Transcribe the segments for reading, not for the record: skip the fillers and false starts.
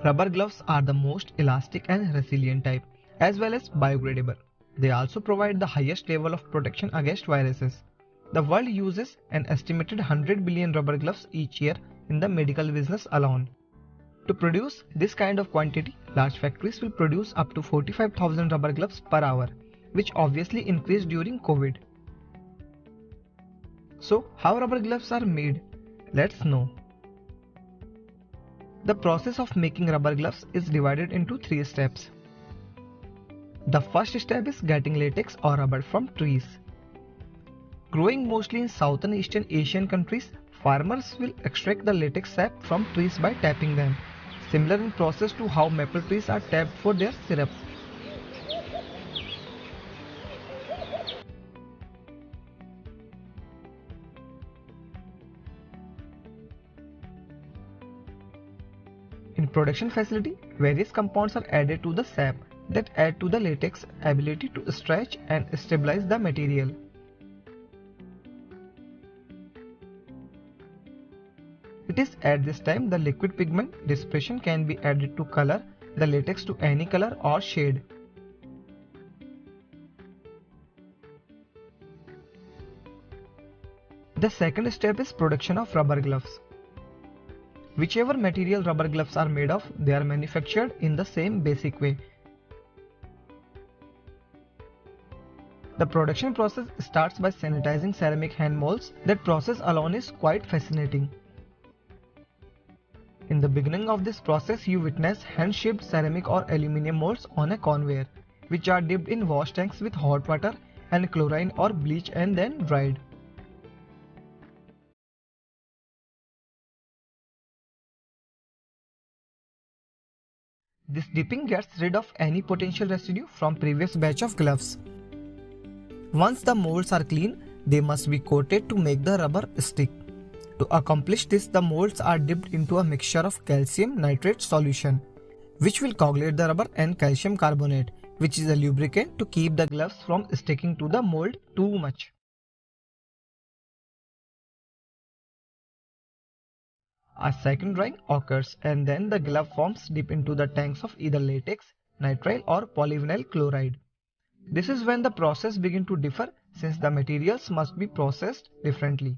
Rubber gloves are the most elastic and resilient type, as well as biodegradable. They also provide the highest level of protection against viruses. The world uses an estimated 100 billion rubber gloves each year in the medical business alone. To produce this kind of quantity, large factories will produce up to 45,000 rubber gloves per hour, which obviously increased during COVID. So, how rubber gloves are made? Let's know. The process of making rubber gloves is divided into 3 steps. The first step is getting latex or rubber from trees. Growing mostly in South and Eastern Asian countries, farmers will extract the latex sap from trees by tapping them, similar in process to how maple trees are tapped for their syrup. In production facility, various compounds are added to the sap that add to the latex ability to stretch and stabilize the material. It is at this time the liquid pigment dispersion can be added to color the latex to any color or shade. The second step is production of rubber gloves. Whichever material rubber gloves are made of, they are manufactured in the same basic way. The production process starts by sanitizing ceramic hand molds. That process alone is quite fascinating. In the beginning of this process, you witness hand-shaped ceramic or aluminium molds on a conveyor, which are dipped in wash tanks with hot water and chlorine or bleach and then dried. This dipping gets rid of any potential residue from previous batch of gloves. Once the molds are clean, they must be coated to make the rubber stick. To accomplish this, the molds are dipped into a mixture of calcium nitrate solution, which will coagulate the rubber, and calcium carbonate, which is a lubricant to keep the gloves from sticking to the mold too much. A second drying occurs and then the glove forms dip into the tanks of either latex, nitrile or polyvinyl chloride. This is when the process begins to differ since the materials must be processed differently.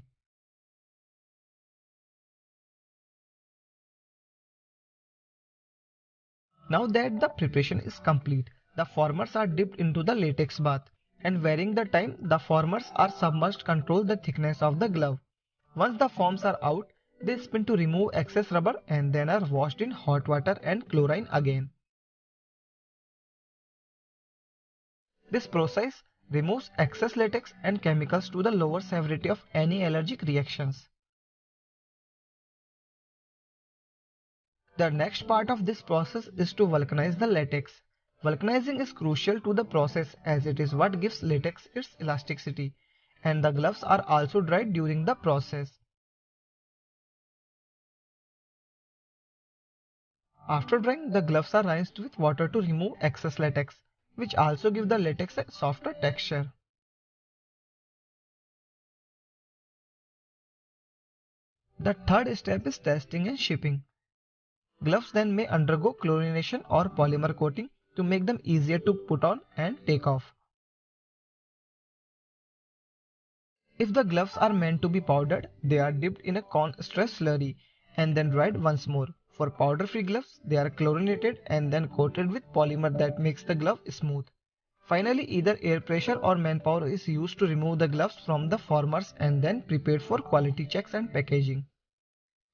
Now that the preparation is complete, the formers are dipped into the latex bath, and varying the time the formers are submerged to control the thickness of the glove. Once the forms are out, they spin to remove excess rubber and then are washed in hot water and chlorine again. This process removes excess latex and chemicals to the lower severity of any allergic reactions. The next part of this process is to vulcanize the latex. Vulcanizing is crucial to the process as it is what gives latex its elasticity, and the gloves are also dried during the process. After drying, the gloves are rinsed with water to remove excess latex, which also give the latex a softer texture. The third step is testing and shipping. Gloves then may undergo chlorination or polymer coating to make them easier to put on and take off. If the gloves are meant to be powdered, they are dipped in a corn stress slurry and then dried once more. For powder-free gloves, they are chlorinated and then coated with polymer that makes the glove smooth. Finally, either air pressure or manpower is used to remove the gloves from the formers and then prepared for quality checks and packaging.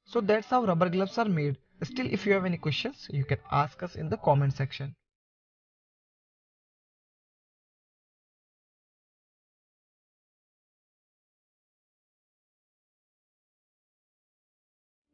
So that's how rubber gloves are made. Still, if you have any questions, you can ask us in the comment section.